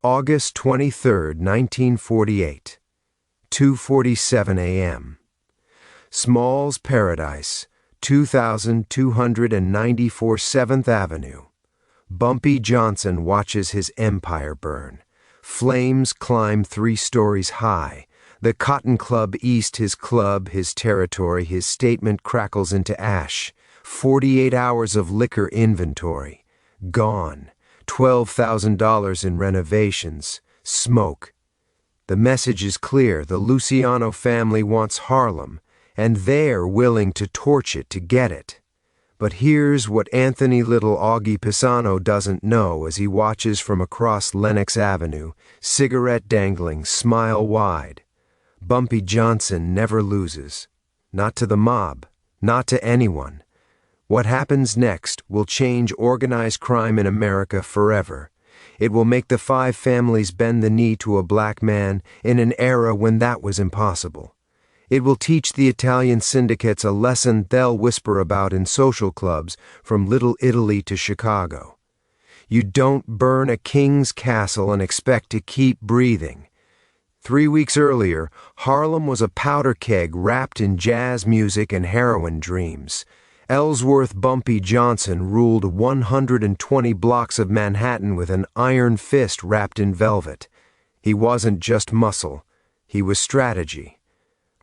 August 23, 1948, 2:47 a.m. Small's Paradise, 2294 7th Avenue. Bumpy Johnson watches his empire burn. Flames climb 3 stories high. The Cotton Club East, his club, his territory, his statement crackles into ash. 48 hours of liquor inventory. Gone. $12,000 in renovations. Smoke. The message is clear. The Luciano family wants Harlem, and they're willing to torch it to get it. But here's what Anthony Little Augie Pisano doesn't know as he watches from across Lenox Avenue, cigarette dangling, smile wide. Bumpy Johnson never loses. Not to the mob. Not to anyone. What happens next will change organized crime in America forever. It will make the 5 families bend the knee to a black man in an era when that was impossible. It will teach the Italian syndicates a lesson they'll whisper about in social clubs from Little Italy to Chicago. You don't burn a king's castle and expect to keep breathing. 3 weeks earlier, Harlem was a powder keg wrapped in jazz music and heroin dreams. Ellsworth Bumpy Johnson ruled 120 blocks of Manhattan with an iron fist wrapped in velvet. He wasn't just muscle, he was strategy.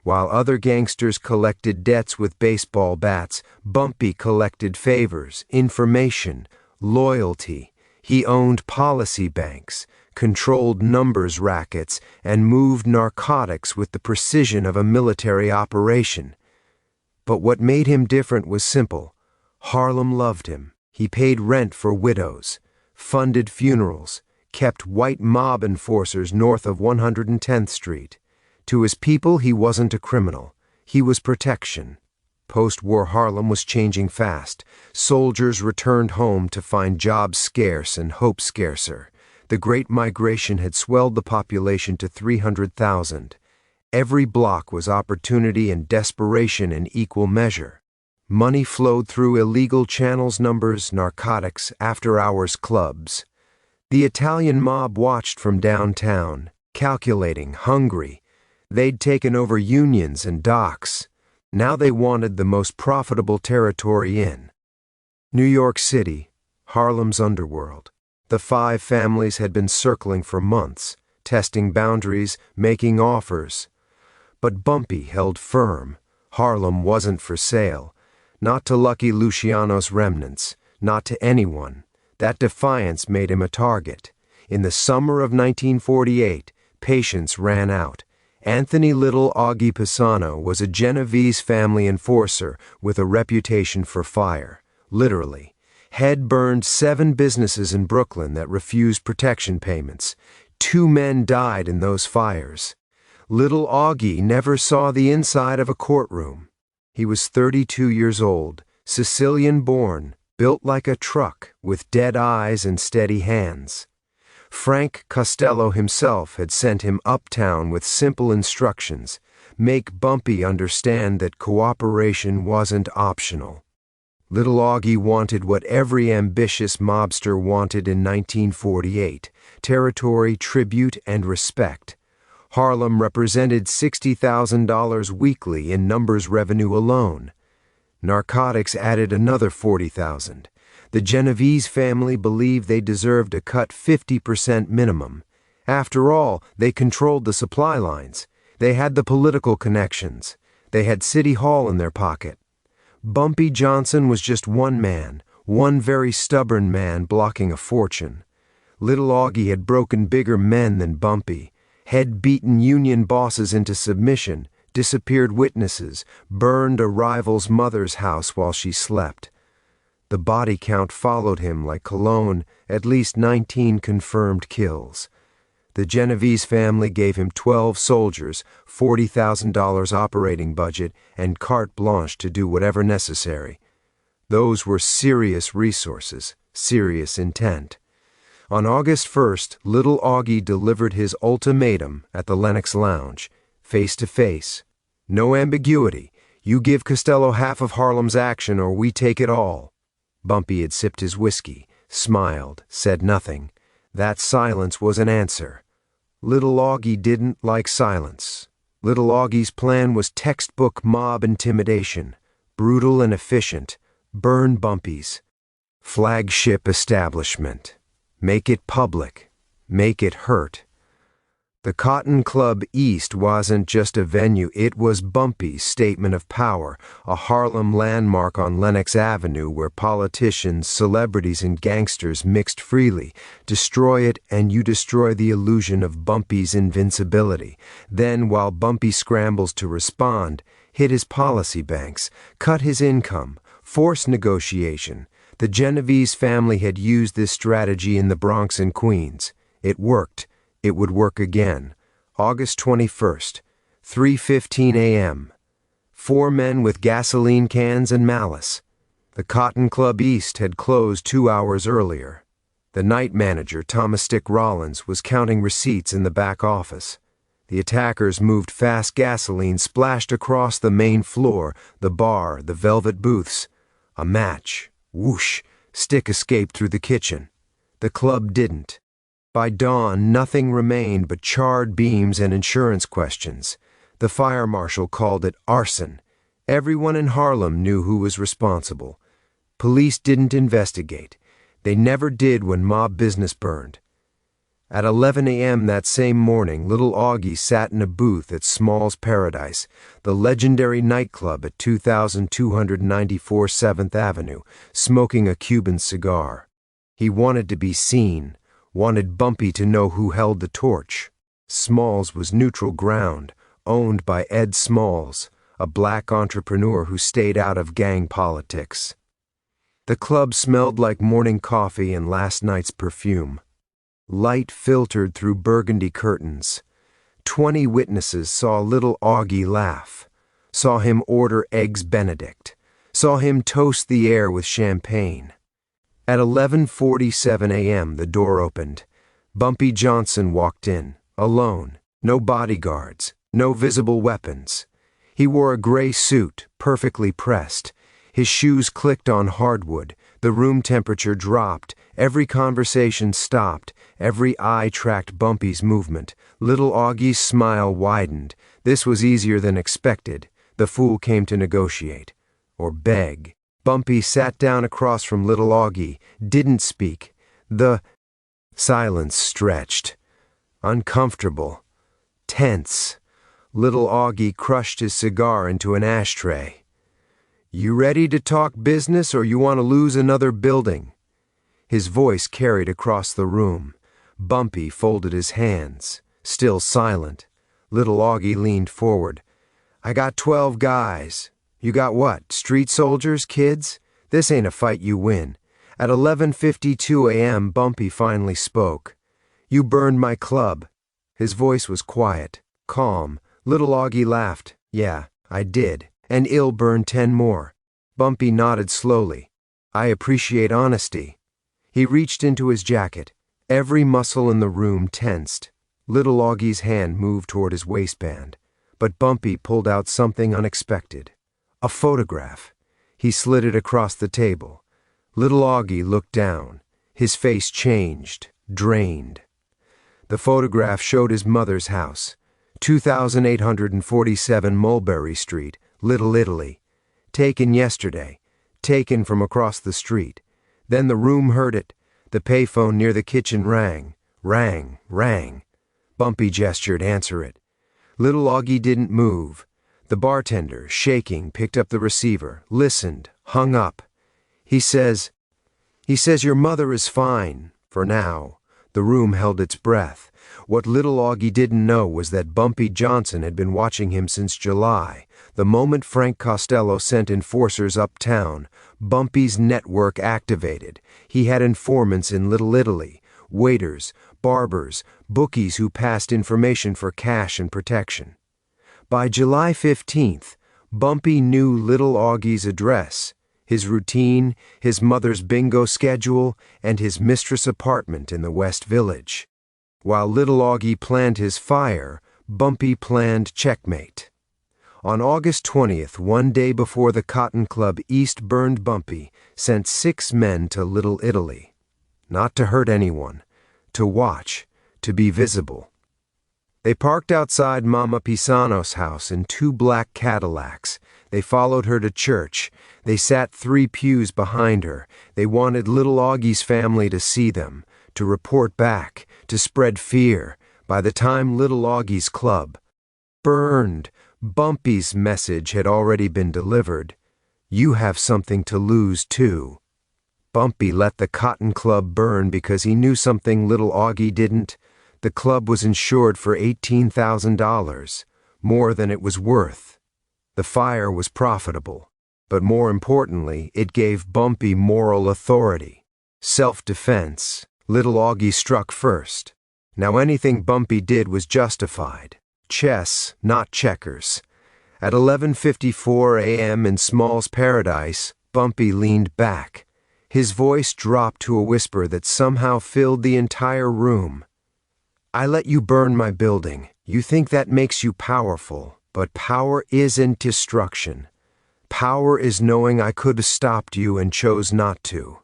While other gangsters collected debts with baseball bats, Bumpy collected favors, information, loyalty. He owned policy banks, controlled numbers rackets, and moved narcotics with the precision of a military operation. But what made him different was simple. Harlem loved him. He paid rent for widows, funded funerals, kept white mob enforcers north of 110th Street. To his people, he wasn't a criminal. He was protection. Post-war Harlem was changing fast. Soldiers returned home to find jobs scarce and hope scarcer. The Great Migration had swelled the population to 300,000. Every block was opportunity and desperation in equal measure. Money flowed through illegal channels, numbers, narcotics, after-hours clubs. The Italian mob watched from downtown, calculating, hungry. They'd taken over unions and docks. Now they wanted the most profitable territory in New York City, Harlem's underworld. The 5 families had been circling for months, testing boundaries, making offers. But Bumpy held firm. Harlem wasn't for sale. Not to lucky Luciano's remnants. Not to anyone. That defiance made him a target. In the summer of 1948, patience ran out. Anthony Little Augie Pisano was a Genovese family enforcer with a reputation for fire. Literally. Had burned 7 businesses in Brooklyn that refused protection payments. 2 men died in those fires. Little Augie never saw the inside of a courtroom. He was 32 years old, Sicilian-born, built like a truck, with dead eyes and steady hands. Frank Costello himself had sent him uptown with simple instructions: make Bumpy understand that cooperation wasn't optional. Little Augie wanted what every ambitious mobster wanted in 1948: territory, tribute, and respect. Harlem represented $60,000 weekly in numbers revenue alone. Narcotics added another $40,000. The Genovese family believed they deserved a cut 50% minimum. After all, they controlled the supply lines. They had the political connections. They had City Hall in their pocket. Bumpy Johnson was just one man, one very stubborn man blocking a fortune. Little Augie had broken bigger men than Bumpy. Had beaten union bosses into submission, disappeared witnesses, burned a rival's mother's house while she slept. The body count followed him like cologne, at least 19 confirmed kills. The Genovese family gave him 12 soldiers, $40,000 operating budget, and carte blanche to do whatever necessary. Those were serious resources, serious intent. On August 1st, Little Augie delivered his ultimatum at the Lenox Lounge, face to face. No ambiguity. You give Costello half of Harlem's action or we take it all. Bumpy had sipped his whiskey, smiled, said nothing. That silence was an answer. Little Augie didn't like silence. Little Augie's plan was textbook mob intimidation, brutal and efficient, burn Bumpy's flagship establishment, make it public, make it hurt. The Cotton Club East wasn't just a venue, it was Bumpy's statement of power, a Harlem landmark on Lenox Avenue where politicians, celebrities, and gangsters mixed freely. Destroy it and you destroy the illusion of Bumpy's invincibility. Then, while Bumpy scrambles to respond, hit his policy banks, cut his income, force negotiation. The Genovese family had used this strategy in the Bronx and Queens. It worked. It would work again. August 21st, 3:15 a.m. 4 men with gasoline cans and malice. The Cotton Club East had closed 2 hours earlier. The night manager, Thomas Stick Rollins, was counting receipts in the back office. The attackers moved fast. Gasoline splashed across the main floor, the bar, the velvet booths. A match. Whoosh! Stick escaped through the kitchen. The club didn't. By dawn, nothing remained but charred beams and insurance questions. The fire marshal called it arson. Everyone in Harlem knew who was responsible. Police didn't investigate. They never did when mob business burned. At 11 a.m. that same morning, Little Augie sat in a booth at Small's Paradise, the legendary nightclub at 2294 7th Avenue, smoking a Cuban cigar. He wanted to be seen. Wanted Bumpy to know who held the torch. Smalls was neutral ground, owned by Ed Smalls, a black entrepreneur who stayed out of gang politics. The club smelled like morning coffee and last night's perfume. Light filtered through burgundy curtains. 20 witnesses saw Little Augie laugh, saw him order eggs Benedict, saw him toast the air with champagne. At 11:47 a.m., the door opened. Bumpy Johnson walked in, alone, no bodyguards, no visible weapons. He wore a gray suit, perfectly pressed. His shoes clicked on hardwood. The room temperature dropped. Every conversation stopped. Every eye tracked Bumpy's movement. Little Augie's smile widened. This was easier than expected. The fool came to negotiate. Or beg. Bumpy sat down across from Little Augie, didn't speak. The silence stretched. Uncomfortable. Tense. Little Augie crushed his cigar into an ashtray. "You ready to talk business or you want to lose another building?" His voice carried across the room. Bumpy folded his hands, still silent. Little Augie leaned forward. "I got 12 guys. You got what, street soldiers, kids? This ain't a fight you win." At 11:52 a.m., Bumpy finally spoke. "You burned my club." His voice was quiet, calm. Little Augie laughed. "Yeah, I did. And I'll burn 10 more. Bumpy nodded slowly. "I appreciate honesty." He reached into his jacket. Every muscle in the room tensed. Little Augie's hand moved toward his waistband. But Bumpy pulled out something unexpected. A photograph. He slid it across the table. Little Augie looked down. His face changed, drained. The photograph showed his mother's house, 2847 Mulberry Street, Little Italy. Taken yesterday. Taken from across the street. Then the room heard it. The payphone near the kitchen rang. Rang. Bumpy gestured, "Answer it." Little Augie didn't move. The bartender, shaking, picked up the receiver, listened, hung up. He says, "Your mother is fine, for now." The room held its breath. What Little Augie didn't know was that Bumpy Johnson had been watching him since July. The moment Frank Costello sent enforcers uptown, Bumpy's network activated. He had informants in Little Italy, waiters, barbers, bookies who passed information for cash and protection. By July 15th, Bumpy knew Little Augie's address, his routine, his mother's bingo schedule, and his mistress' apartment in the West Village. While Little Augie planned his fire, Bumpy planned checkmate. On August 20th, one day before the Cotton Club East burned, Bumpy sent 6 men to Little Italy. Not to hurt anyone, to watch, to be visible. They parked outside Mama Pisano's house in 2 black Cadillacs. They followed her to church. They sat 3 pews behind her. They wanted Little Augie's family to see them, to report back, to spread fear. By the time Little Augie's club burned, Bumpy's message had already been delivered. You have something to lose, too. Bumpy let the Cotton Club burn because he knew something Little Augie didn't. The club was insured for $18,000, more than it was worth. The fire was profitable, but more importantly, it gave Bumpy moral authority. Self-defense. Little Augie struck first. Now anything Bumpy did was justified. Chess, not checkers. At 11:54 a.m. in Small's Paradise, Bumpy leaned back. His voice dropped to a whisper that somehow filled the entire room. I let you burn my building. You think that makes you powerful, but power isn't destruction. Power is knowing I could have stopped you and chose not to.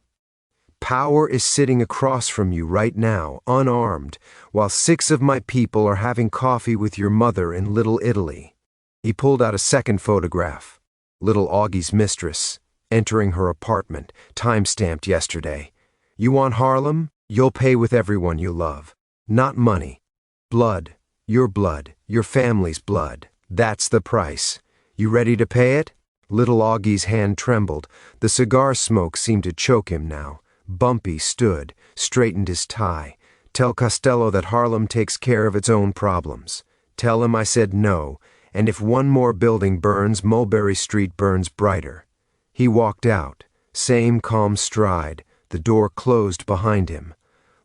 Power is sitting across from you right now, unarmed, while 6 of my people are having coffee with your mother in Little Italy. He pulled out a second photograph. Little Augie's mistress, entering her apartment, time-stamped yesterday. You want Harlem? You'll pay with everyone you love. Not money. Blood, your family's blood. That's the price. You ready to pay it? Little Augie's hand trembled. The cigar smoke seemed to choke him now. Bumpy stood, straightened his tie. Tell Costello that Harlem takes care of its own problems. Tell him I said no, and if one more building burns, Mulberry Street burns brighter. He walked out, same calm stride, the door closed behind him.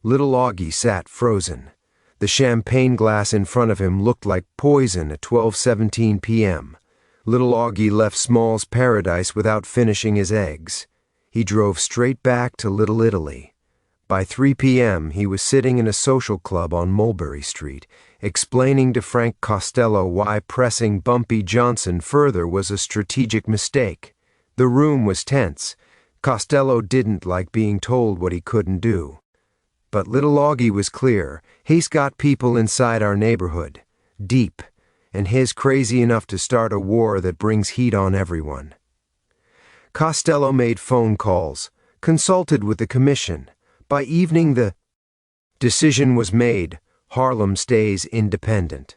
Little Augie sat frozen. The champagne glass in front of him looked like poison at 12:17 p.m. Little Augie left Small's Paradise without finishing his eggs. He drove straight back to Little Italy. By 3 p.m. he was sitting in a social club on Mulberry Street, explaining to Frank Costello why pressing Bumpy Johnson further was a strategic mistake. The room was tense. Costello didn't like being told what he couldn't do. But Little Augie was clear. He's got people inside our neighborhood, deep, and he's crazy enough to start a war that brings heat on everyone. Costello made phone calls, consulted with the commission. By evening the decision was made. Harlem stays independent.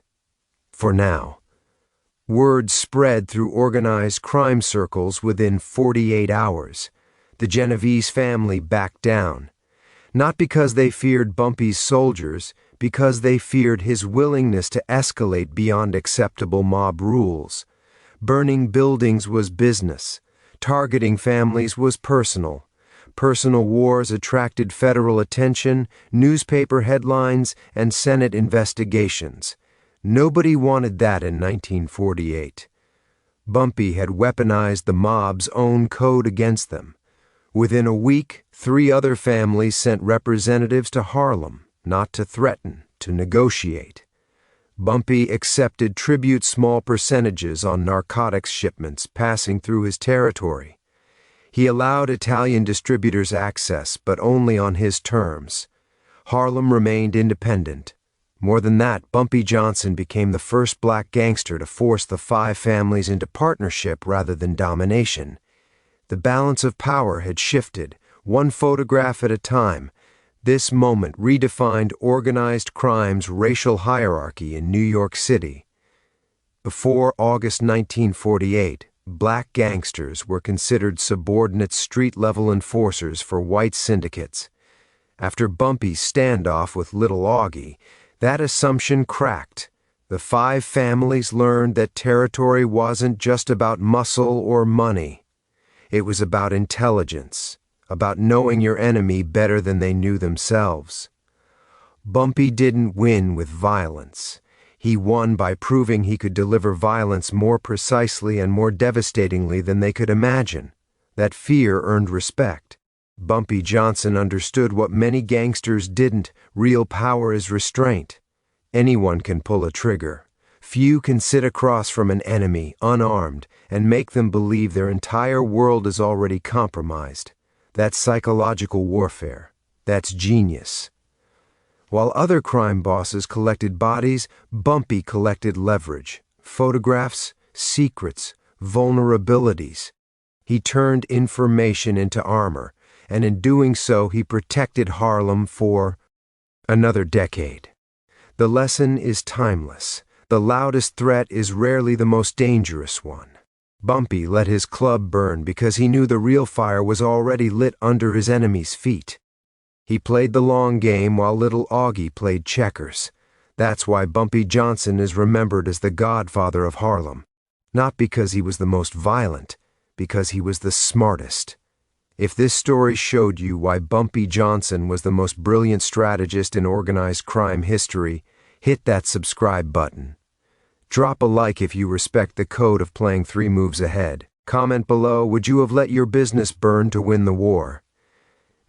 For now. Word spread through organized crime circles within 48 hours. The Genovese family backed down. Not because they feared Bumpy's soldiers, because they feared his willingness to escalate beyond acceptable mob rules. Burning buildings was business. Targeting families was personal. Personal wars attracted federal attention, newspaper headlines, and Senate investigations. Nobody wanted that in 1948. Bumpy had weaponized the mob's own code against them. Within a week, 3 other families sent representatives to Harlem, not to threaten, to negotiate. Bumpy accepted tribute small percentages on narcotics shipments passing through his territory. He allowed Italian distributors access, but only on his terms. Harlem remained independent. More than that, Bumpy Johnson became the first black gangster to force the 5 families into partnership rather than domination. The balance of power had shifted, one photograph at a time. This moment redefined organized crime's racial hierarchy in New York City. Before August 1948, black gangsters were considered subordinate street-level enforcers for white syndicates. After Bumpy's standoff with Little Augie, that assumption cracked. The 5 families learned that territory wasn't just about muscle or money. It was about intelligence, about knowing your enemy better than they knew themselves. Bumpy didn't win with violence. He won by proving he could deliver violence more precisely and more devastatingly than they could imagine. That fear earned respect. Bumpy Johnson understood what many gangsters didn't. Real power is restraint. Anyone can pull a trigger. Few can sit across from an enemy, unarmed, and make them believe their entire world is already compromised. That's psychological warfare. That's genius. While other crime bosses collected bodies, Bumpy collected leverage, photographs, secrets, vulnerabilities. He turned information into armor, and in doing so he protected Harlem for another decade. The lesson is timeless. The loudest threat is rarely the most dangerous one. Bumpy let his club burn because he knew the real fire was already lit under his enemy's feet. He played the long game while Little Augie played checkers. That's why Bumpy Johnson is remembered as the Godfather of Harlem. Not because he was the most violent, because he was the smartest. If this story showed you why Bumpy Johnson was the most brilliant strategist in organized crime history, hit that subscribe button. Drop a like if you respect the code of playing 3 moves ahead. Comment below, would you have let your business burn to win the war?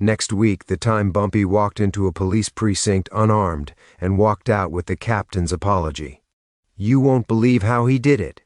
Next week, the time Bumpy walked into a police precinct unarmed and walked out with the captain's apology. You won't believe how he did it.